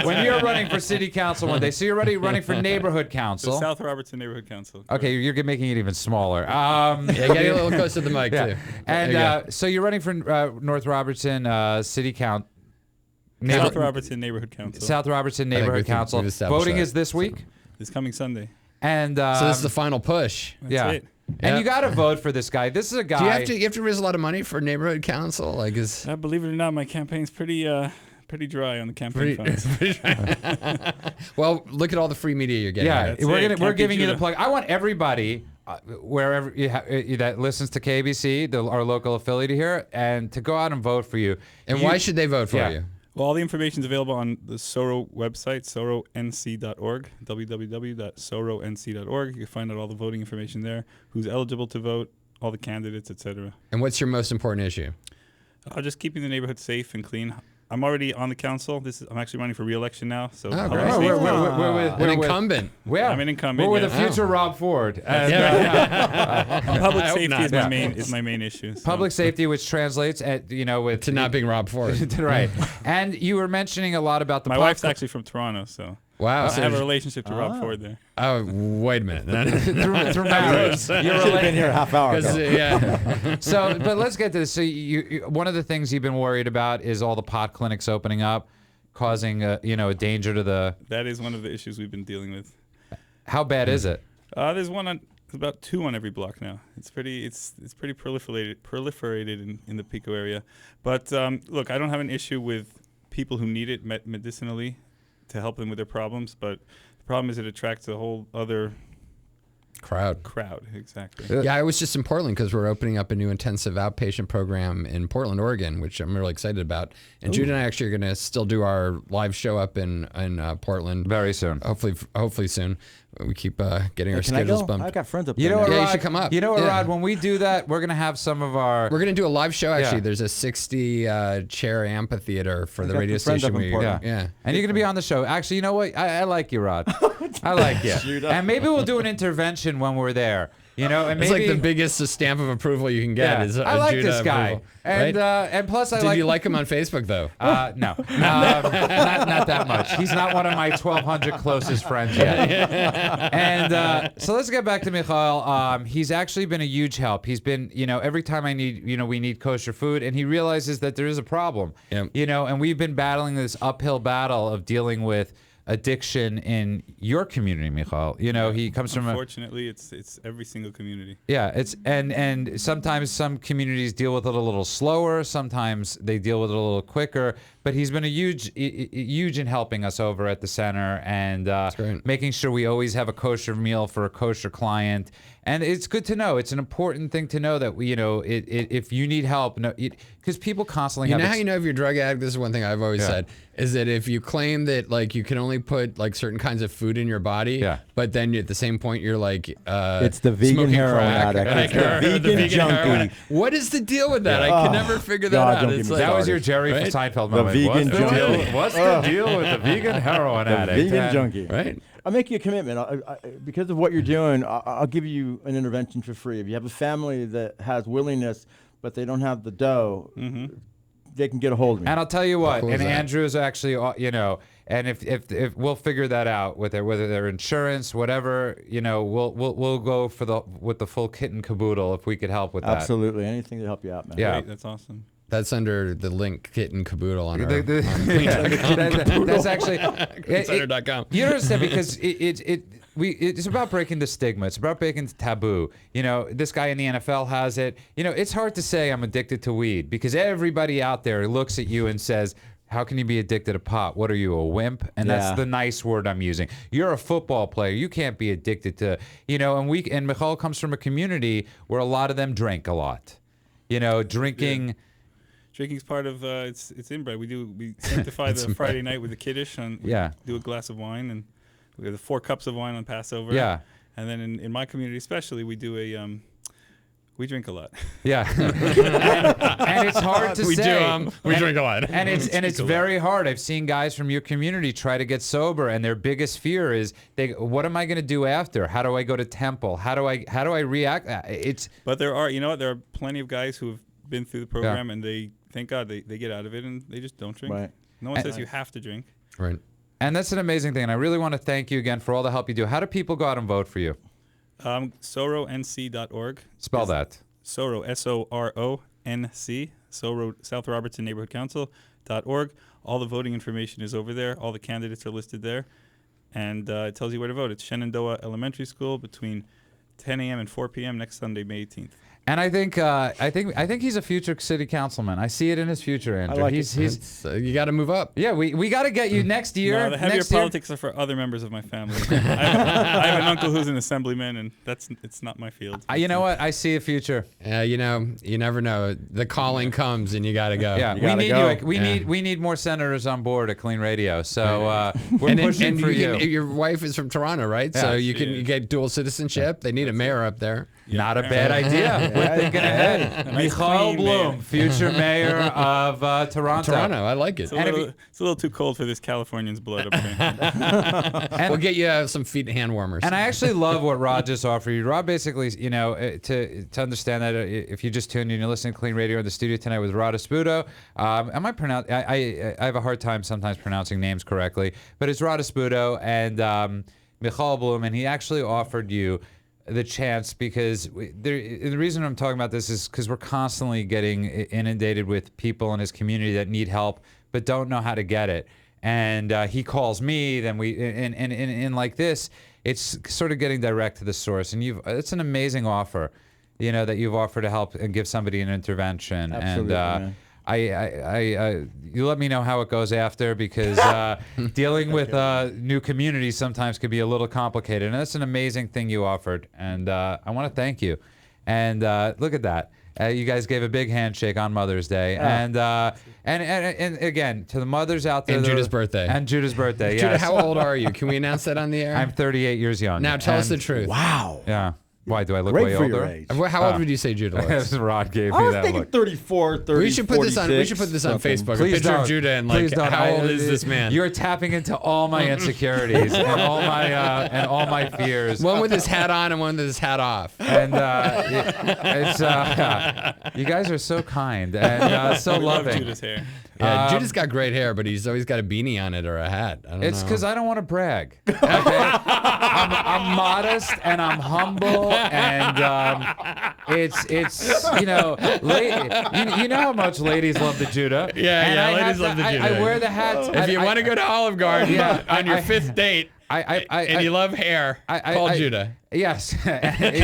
When you're running for city council one day, so you're already running for neighborhood council.
The South Robertson Neighborhood Council.
Okay, you're making it even smaller.
Yeah, getting a little close to the mic too.
And so you're running for North Robertson City Council.
South Robertson Neighborhood Council.
South Robertson Neighborhood Council. Voting is this week?
This coming Sunday.
And
so this is the final push.
That's it.
And you got to vote for this guy. This is a guy.
Do you have to raise a lot of money for neighborhood council? Like,
believe it or not, my campaign's pretty dry on the campaign funds.
Well, look at all the free media you're getting.
Yeah, we're giving you the plug. I want everybody wherever that listens to KBC, our local affiliate here, and to go out and vote for you.
And why should they vote for you?
Well, all the information is available on the SORO website, soronc.org, www.soronc.org. You can find out all the voting information there, who's eligible to vote, all the candidates, etc.
And what's your most important issue?
Just keeping the neighborhood safe and clean. I'm already on the council. I'm actually running for re-election now. So
great.
We're
an incumbent.
I'm an incumbent.
We're with the future Rob Ford.
Public safety is my main issue. So.
Public safety, which translates with
to not being Rob Ford.
Right. And you were mentioning a lot about the.
My wife's actually from Toronto, so.
Wow.
I have a relationship to Rob Ford there.
Oh, wait a minute.
through marriage.
You're been here a half hour ago.
So, but let's get to this. So, one of the things you've been worried about is all the pot clinics opening up, causing a danger to the.
That is one of the issues we've been dealing with.
How bad is it?
There's about 2 on every block now. It's pretty proliferated in the Pico area. But look, I don't have an issue with people who need it medicinally to help them with their problems, but the problem is it attracts a whole other
crowd.
Exactly.
Yeah, I was just in Portland because we're opening up a new intensive outpatient program in Portland, Oregon, which I'm really excited about. And Jude and I actually are going to still do our live show up in Portland
very soon.
Hopefully soon. We keep getting our schedules bumped.
I've got friends up there.
You know what,
Rod,
you
should come up.
You know what, Rod? When we do that, we're gonna have some of our.
We're gonna do a live show. Actually, there's a 60 chair amphitheater for the radio station.
And you're gonna be on the show. Actually, you know what? I like you, Rod. I like you. And maybe we'll do an intervention when we're there. And
it's like the biggest stamp of approval you can get. Is
I like
Judah
this guy,
approval,
and
right?
And plus
Did you like him on Facebook though?
No, not that much. He's not one of my 1,200 closest friends yet. And so let's get back to Michael. He's actually been a huge help. He's been, every time we need kosher food, and he realizes that there is a problem.
Yep.
And we've been battling this uphill battle of dealing with addiction in your community, Michael. He comes from.
Unfortunately, it's every single community.
Yeah, it's and sometimes some communities deal with it a little slower. Sometimes they deal with it a little quicker. But he's been a huge in helping us over at the center and making sure we always have a kosher meal for a kosher client. And it's good to know. It's an important thing to know that if you need help, because people constantly have.
How you know if you're a drug addict? This is one thing I've always said is that if you claim that you can only put certain kinds of food in your body, but then at the same point you're
it's the vegan heroin addict. It's the vegan junkie.
What is the deal with that? I can never figure that out.
That was your Jerry from Seinfeld moment.
The vegan junkie.
What's the deal with the vegan heroin addict?
Vegan junkie.
Right.
I'll make you a commitment. Because of what you're doing, I'll give you an intervention for free. If you have a family that has willingness, but they don't have the dough, they can get a hold of me.
And I'll tell you what, and Andrew is actually, and if we'll figure that out with whether their insurance, whatever, we'll go with the full kit and caboodle if we could help with that.
Absolutely, anything to help you out, man.
Yeah,
great. That's awesome.
That's under the link kit and caboodle on our
that's actually
KLEANCenter.com.
You understand, because it's about breaking the stigma. It's about breaking the taboo. This guy in the NFL has it. It's hard to say I'm addicted to weed because everybody out there looks at you and says, how can you be addicted to pot? What are you, a wimp? And that's the nice word I'm using. You're a football player. You can't be addicted to, and Michal comes from a community where a lot of them drink a lot. Drinking.
Yeah. Drinking's part of it's inbred. We sanctify the Friday night with the kiddush and we do a glass of wine, and We have the 4 cups of wine on Passover.
Yeah.
And then in my community especially, we do we drink a lot.
Yeah. and it's hard to say.
We drink a lot.
And it's very hard. I've seen guys from your community try to get sober, and their biggest fear is, what am I going to do after? How do I go to temple? How do I react?
But there are plenty of guys who have been through the program, and they, thank God, they get out of it and they just don't drink.
Right.
No one says you have to drink.
Right.
And that's an amazing thing. And I really want to thank you again for all the help you do. How do people go out and vote for you?
SoroNC.org.
Spell that.
Soro, SORONC, Soro, South Robertson Neighborhood Council.org. All the voting information is over there. All the candidates are listed there. And it tells you where to vote. It's Shenandoah Elementary School between 10 a.m. and 4 p.m. next Sunday, May 18th.
And I think he's a future city councilman. I see it in his future, Andrew.
I like
he's
you got to move up.
Yeah, we got to get you next year.
No, the heavier politics are for other members of my family. I have an uncle who's an assemblyman, and it's not my field.
You know what? I see a future.
You never know. The calling comes, and you got to go.
Yeah, we need you. We need more senators on board at KLEAN Radio. So we're pushing for you.
Your wife is from Toronto, right?
Yeah.
So you get dual citizenship. They need a mayor up there.
Not a bad idea. We're thinking ahead. Michael Bloom, future mayor of Toronto.
I like it.
It's a little too cold for this Californian's blood up there.
We'll get you some feet and hand warmers.
And I actually love what Rod just offered you. Rod basically, to understand that if you just tuned in, you're listening to KLEAN Radio in the studio tonight with Rod Espudo. Am I pronounce? I have a hard time sometimes pronouncing names correctly, but it's Rod Espudo and Michael Bloom, and he actually offered you the chance because the reason I'm talking about this is because we're constantly getting inundated with people in his community that need help but don't know how to get it. And he calls me, then we and like this, it's sort of getting direct to the source. And it's an amazing offer, that you've offered to help and give somebody an intervention.
Absolutely,
and you let me know how it goes after because dealing with new communities sometimes can be a little complicated. And that's an amazing thing you offered. And I want to thank you. And look at that. You guys gave a big handshake on Mother's Day. And again, to the mothers out there.
And Judah's birthday.
And Judah's birthday, yes.
Judah, how old are you? Can we announce that on the air?
I'm 38 years young.
Now tell us the truth.
Wow.
Yeah. Why, do I look
Great
way
for
older?
your age.
How old would you say Judah looks?
Rod gave
I
me
was
that
thinking
look.
34, 30,
We should put this on. We should put this on
something.
Facebook.
Please
a picture
don't.
of Judah and
Please don't.
how old is this man?
You're tapping into all my insecurities and all my fears.
One with his hat on and one with his hat off.
And you guys are so kind and so
We love
loving.
Judah's hair.
Yeah, Judah's got great hair, but he's always got a beanie on it or a hat. I don't know.
It's because I don't want to brag. Okay? I'm modest and I'm humble and it's you know how much ladies love the Judah.
Yeah, ladies love the Judah.
I wear the hats.
If you want to go to Olive Garden on your fifth date and you love hair, call Judah.
Yes, exactly.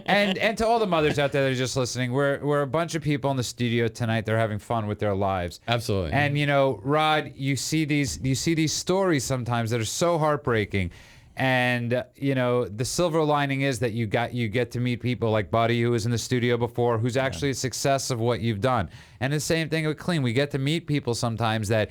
And to all the mothers out there that are just listening, we're a bunch of people in the studio tonight. They're having fun with their lives.
Absolutely.
And Rod, you see these stories sometimes that are so heartbreaking. And the silver lining is that you get to meet people like Buddy, who was in the studio before, who's actually a success of what you've done. And the same thing with KLEAN. We get to meet people sometimes that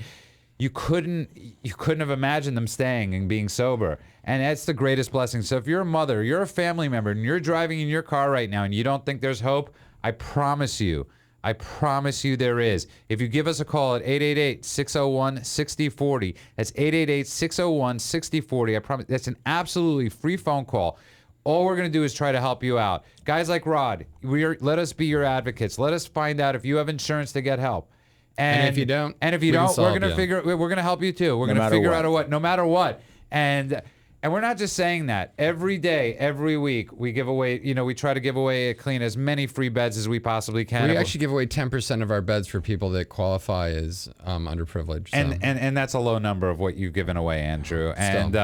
you couldn't have imagined them staying and being sober. And that's the greatest blessing. So if you're a mother, you're a family member, and you're driving in your car right now and you don't think there's hope, I promise you there is. If you give us a call at 888-601-6040, that's 888-601-6040. I promise that's an absolutely free phone call. All we're going to do is try to help you out. Guys like Rod, let us be your advocates. Let us find out if you have insurance to get help. And
if you don't,
we're gonna help you too. We're gonna figure out no matter what. And we're not just saying that. Every day, every week, we give away. We try to give away at KLEAN as many free beds as we possibly can.
We actually give away 10% of our beds for people that qualify as underprivileged. So.
And that's a low number of what you've given away, Andrew. And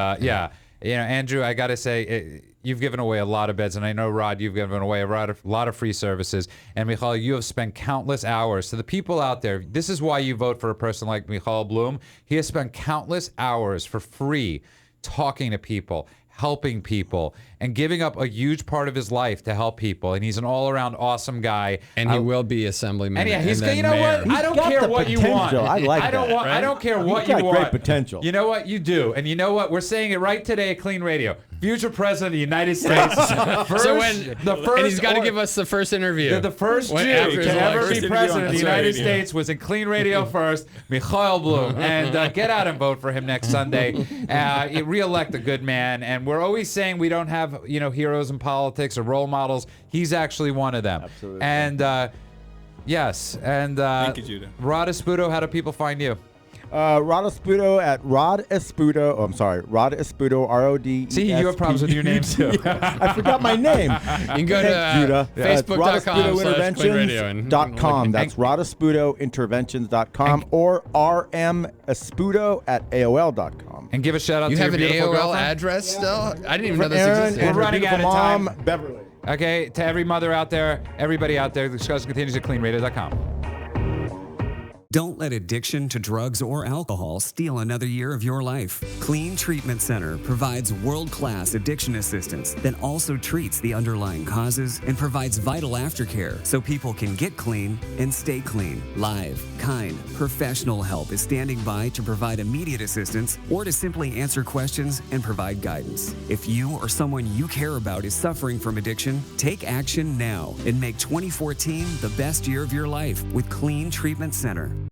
Andrew, I gotta say. You've given away a lot of beds, and I know, Rod, you've given away a lot of free services. And Michael, you have spent countless hours. So the people out there, this is why you vote for a person like Michael Bloom. He has spent countless hours for free talking to people, helping people and giving up a huge part of his life to help people. And he's an all-around awesome guy.
And he will be assemblyman.
And yeah, he's
and then
you know
mayor.
what? I don't
got
care
the
what you want.
potential. I like
I don't
that.
want. I don't care what
He's got
you want.
great potential.
You know what? You do. And you know what? We're saying it right today at Clean Radio. Future president of the United States.
And he's got to give us the first interview.
The first
When-
Jew
after
to
his
ever
election.
be president of the
That's
United
right.
States was in Clean Radio first, Michael Bloom. And get out and vote for him next Sunday. Re-elect a good man. And we're always saying we don't have heroes in politics or role models. He's actually one of them.
Absolutely.
And yes. And
Thank you, Judah.
Rod Espudo, how do people find you?
Rod Espudo at Rod Espudo. Oh, I'm sorry, Rod Espudo. ROD.
See, you have problems with your name too.
I forgot my name.
You can go to Facebook.com/CleanRadio.
That's RodEspudoInterventions.com or RMEspudo at AOL.com.
And give a shout out
You
to
have
your
an
beautiful
AOL
girlfriend.
address still? I didn't even know
For
this
Aaron
existed.
and her
running out
beautiful
of time.
mom, Beverly.
Okay, to every mother out there, everybody out there, the discussion continues at CleanRadio.com.
Don't let addiction to drugs or alcohol steal another year of your life. KLEAN Treatment Center provides world-class addiction assistance that also treats the underlying causes and provides vital aftercare so people can get clean and stay clean. Live, kind, professional help is standing by to provide immediate assistance or to simply answer questions and provide guidance. If you or someone you care about is suffering from addiction, take action now and make 2014 the best year of your life with KLEAN Treatment Center.